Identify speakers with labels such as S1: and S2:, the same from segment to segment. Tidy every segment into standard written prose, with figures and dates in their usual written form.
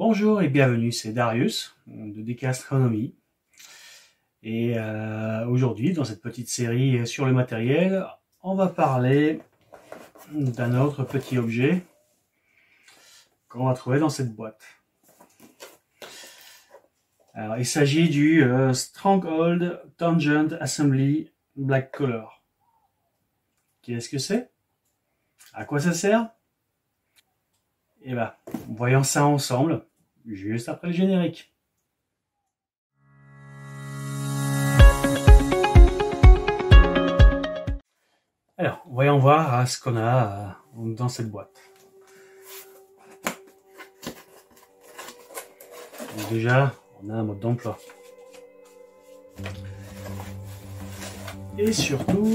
S1: Bonjour et bienvenue, c'est Darius de DK Astronomie. Et aujourd'hui, dans cette petite série sur le matériel, on va parler d'un autre petit objet qu'on va trouver dans cette boîte. Alors, il s'agit du Stronghold Tangent Assembly Black Color. Qu'est-ce que c'est? À quoi ça sert? Et ben, voyons ça ensemble, juste après le générique. Alors, voyons voir ce qu'on a dans cette boîte. Donc déjà, on a un mode d'emploi. Et surtout,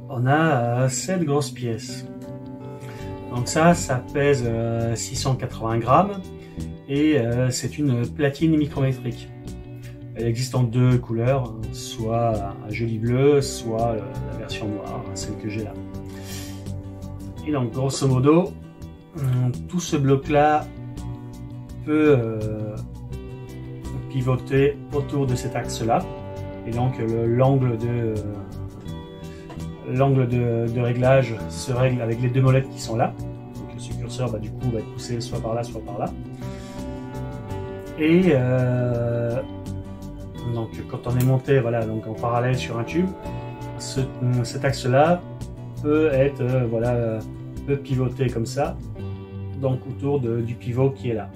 S1: on a cette grosse pièce. Donc ça pèse 680 grammes et c'est une platine micrométrique. Elle existe en deux couleurs, soit un joli bleu, soit la version noire, celle que j'ai là. Et donc grosso modo, tout ce bloc-là peut pivoter autour de cet axe-là. Et donc l'angle de réglage se règle avec les deux molettes qui sont là. Donc ce curseur du coup va être poussé soit par là, soit par là. Et donc quand on est monté donc en parallèle sur un tube, cet axe-là peut être peut pivoter comme ça, donc autour du pivot qui est là.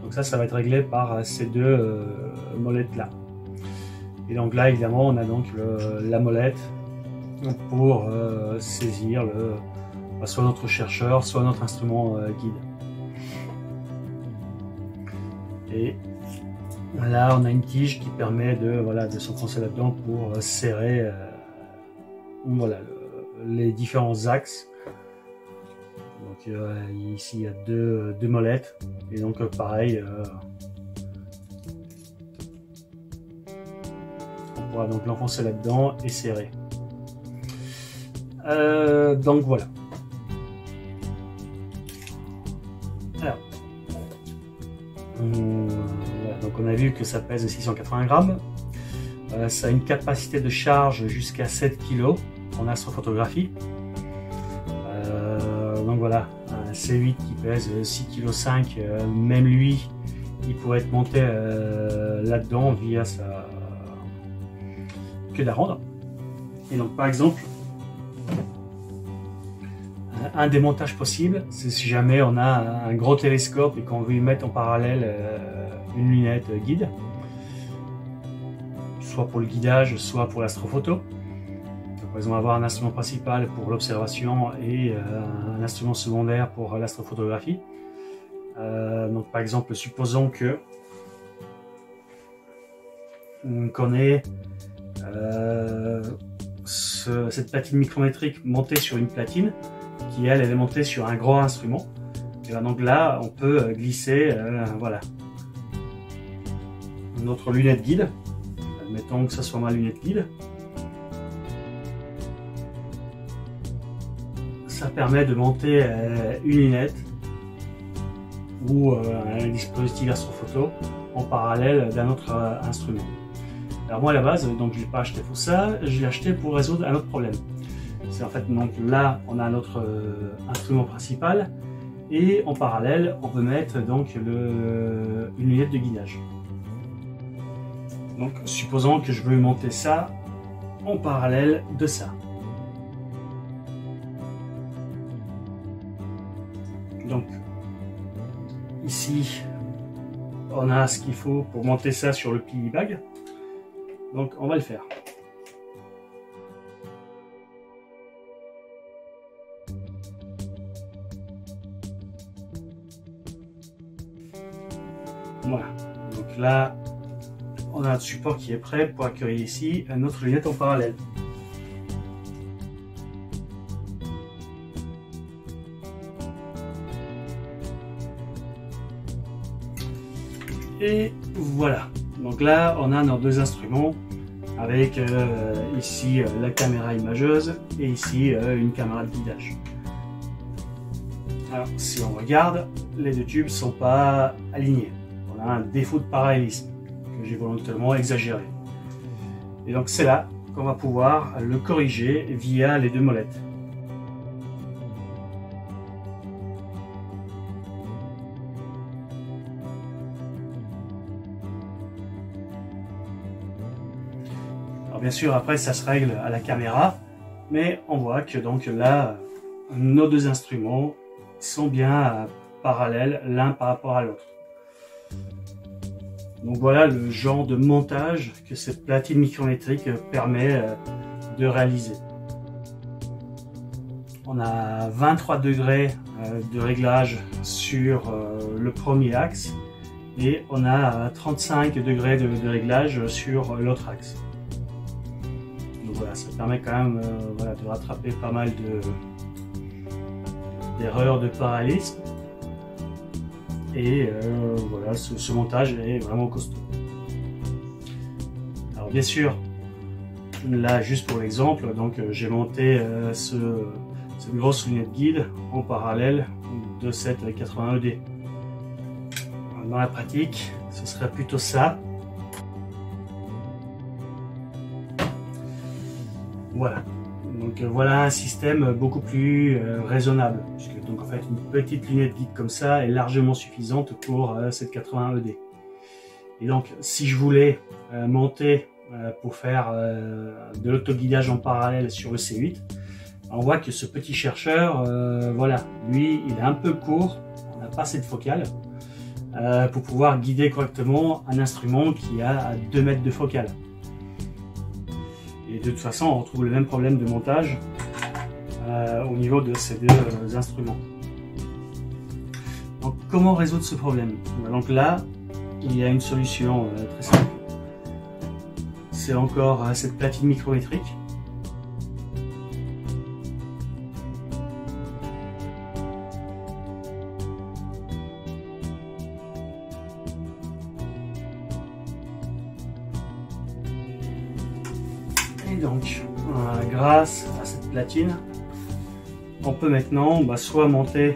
S1: Donc ça va être réglé par ces deux molettes-là. Et donc là évidemment on a donc la molette pour saisir soit notre chercheur, soit notre instrument guide. Et là, on a une tige qui permet de s'enfoncer là-dedans pour serrer les différents axes. Donc ici, il y a deux molettes. Et donc pareil, on pourra donc l'enfoncer là-dedans et serrer. Donc voilà. Alors, donc on a vu que ça pèse 680 grammes. Ça a une capacité de charge jusqu'à 7 kg en astrophotographie. Donc voilà, un C8 qui pèse 6,5 kg, même lui, il pourrait être monté là-dedans via sa queue d'aronde. Et donc par exemple, un des montages possibles, c'est si jamais on a un gros télescope et qu'on veut y mettre en parallèle une lunette guide, soit pour le guidage, soit pour l'astrophoto. Donc, on va avoir un instrument principal pour l'observation et un instrument secondaire pour l'astrophotographie. Donc par exemple, supposons qu'on ait cette platine micrométrique montée sur une platine qui elle est montée sur un gros instrument. Et ben donc là on peut glisser notre lunette guide. Admettons que ce soit ma lunette guide. Ça permet de monter une lunette ou un dispositif astrophoto en parallèle d'un autre instrument. Alors moi à la base, donc je l'ai pas acheté pour ça, je l'ai acheté pour résoudre un autre problème. C'est en fait, donc là on a notre instrument principal et en parallèle on peut mettre donc une lunette de guidage. Donc supposons que je veux monter ça en parallèle de ça. Donc ici on a ce qu'il faut pour monter ça sur le pili bag. Donc on va le faire. Voilà, donc là on a un support qui est prêt pour accueillir ici notre lunette en parallèle. Et voilà, donc là on a nos deux instruments avec ici la caméra imageuse et ici une caméra de guidage. Alors, si on regarde, les deux tubes ne sont pas alignés. On a un défaut de parallélisme que j'ai volontairement exagéré. Et donc c'est là qu'on va pouvoir le corriger via les deux molettes. Alors bien sûr, après ça se règle à la caméra, mais on voit que donc là, nos deux instruments sont bien parallèles l'un par rapport à l'autre. Donc voilà le genre de montage que cette platine micrométrique permet de réaliser. On a 23 degrés de réglage sur le premier axe et on a 35 degrés de réglage sur l'autre axe. Donc voilà, ça permet quand même voilà, de rattraper pas mal d'erreurs de parallélisme. Et voilà, ce montage est vraiment costaud. Alors bien sûr, là juste pour l'exemple, donc j'ai monté cette grosse lunette guide en parallèle de cette 80 ED. Dans la pratique, ce serait plutôt ça. Voilà. Donc voilà un système beaucoup plus raisonnable, puisque donc en fait une petite lunette guide comme ça est largement suffisante pour cette 80 ED. Et donc si je voulais monter pour faire de l'autoguidage en parallèle sur le C8, on voit que ce petit chercheur, voilà, lui il est un peu court, on n'a pas assez de focale pour pouvoir guider correctement un instrument qui a 2 mètres de focale. Et de toute façon, on retrouve le même problème de montage au niveau de ces deux instruments. Donc, comment résoudre ce problème? Donc là, il y a une solution très simple. C'est encore cette platine micrométrique. Et donc, grâce à cette platine, on peut maintenant soit monter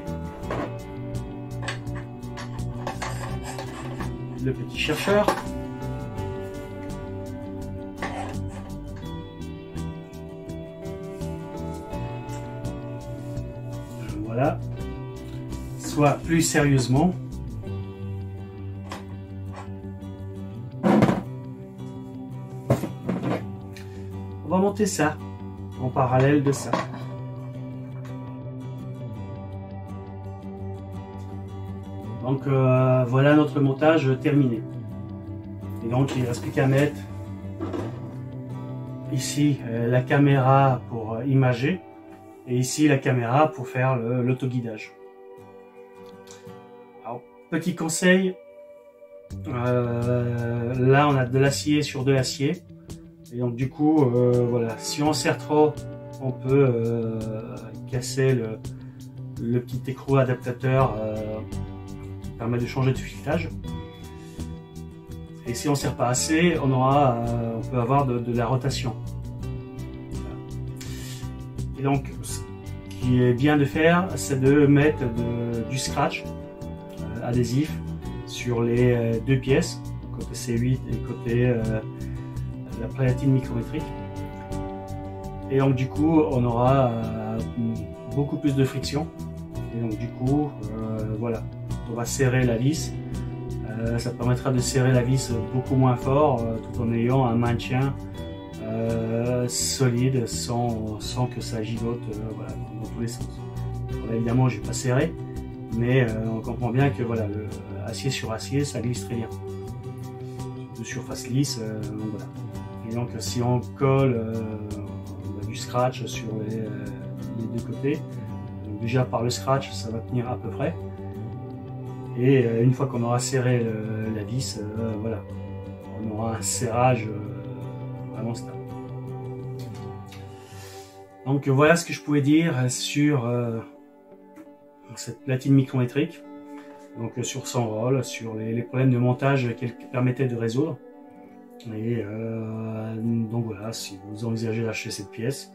S1: le petit chercheur, voilà, soit plus sérieusement, on va monter ça en parallèle de ça. Donc voilà notre montage terminé. Et donc il ne reste plus qu'à mettre ici la caméra pour imager et ici la caméra pour faire l'autoguidage. Alors petit conseil, là on a de l'acier sur de l'acier. Et donc du coup, voilà, si on serre trop, on peut casser le petit écrou adaptateur qui permet de changer de filetage. Et si on serre pas assez, on peut avoir de la rotation. Et donc, ce qui est bien de faire, c'est de mettre du scratch adhésif sur les deux pièces, côté C8 et côté la platine micrométrique. Et donc du coup on aura beaucoup plus de friction et donc du coup voilà, on va serrer la vis, ça permettra de serrer la vis beaucoup moins fort tout en ayant un maintien solide sans que ça gigote voilà, dans tous les sens. Alors, évidemment je vais pas serrer, mais on comprend bien que voilà, le acier sur acier ça glisse très bien, de surface lisse, donc voilà. Et donc si on colle du scratch sur les deux côtés, donc déjà par le scratch ça va tenir à peu près. Et une fois qu'on aura serré la vis, voilà, on aura un serrage vraiment stable. Donc voilà ce que je pouvais dire sur cette platine micrométrique, donc sur son rôle, sur les problèmes de montage qu'elle permettait de résoudre. Et donc voilà, si vous envisagez d'acheter cette pièce,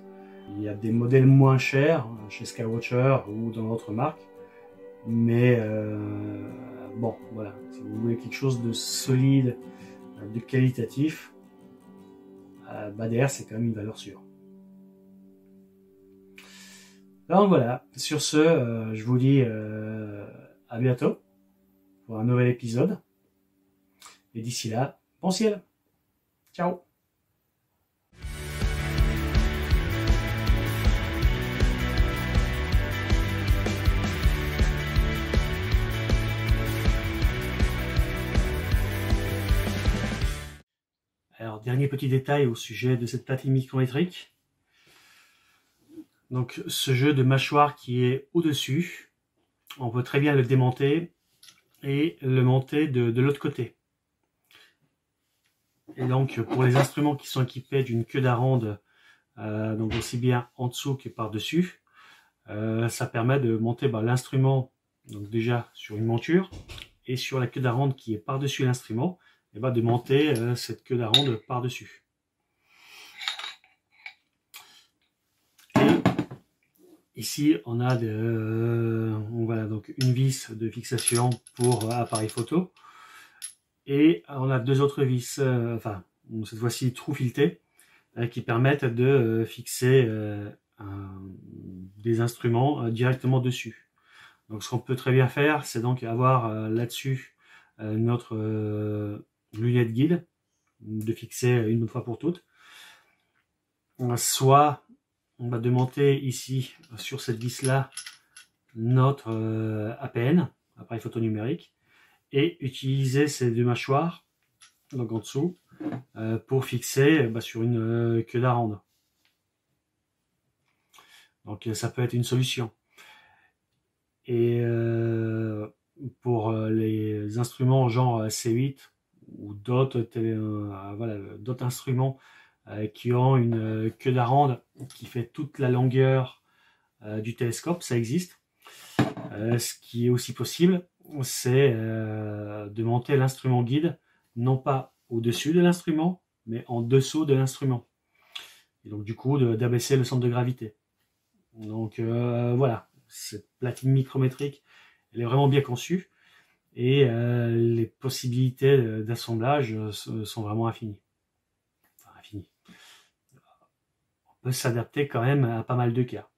S1: il y a des modèles moins chers chez Skywatcher ou dans d'autres marques, Mais bon, voilà, si vous voulez quelque chose de solide, de qualitatif, derrière c'est quand même une valeur sûre. Donc voilà, sur ce, je vous dis à bientôt pour un nouvel épisode. Et d'ici là, bon ciel. Ciao. Alors, dernier petit détail au sujet de cette platine micrométrique. Donc, ce jeu de mâchoire qui est au-dessus, on peut très bien le démonter et le monter de l'autre côté. Et donc, pour les instruments qui sont équipés d'une queue d'aronde, donc aussi bien en dessous que par-dessus, ça permet de monter l'instrument donc déjà sur une monture et sur la queue d'aronde qui est par-dessus l'instrument, et de monter cette queue d'aronde par-dessus. Ici, on a voilà, donc une vis de fixation pour appareil photo. Et on a deux autres vis, enfin, cette fois-ci trou fileté, qui permettent de fixer des instruments directement dessus. Donc ce qu'on peut très bien faire, c'est donc avoir là-dessus notre lunette guide, de fixer une bonne fois pour toutes. Soit on va démonter ici, sur cette vis-là, notre APN, appareil photo numérique, et utiliser ces deux mâchoires, donc en dessous, pour fixer sur une queue d'aronde. Donc ça peut être une solution. Et pour les instruments genre C8 ou d'autres voilà, d'autres instruments qui ont une queue d'aronde qui fait toute la longueur du télescope, ça existe. Ce qui est aussi possible, c'est de monter l'instrument guide non pas au-dessus de l'instrument, mais en dessous de l'instrument. Et donc du coup d'abaisser le centre de gravité. Donc voilà, cette platine micrométrique, elle est vraiment bien conçue et les possibilités d'assemblage sont vraiment infinies. Enfin, infinies. On peut s'adapter quand même à pas mal de cas.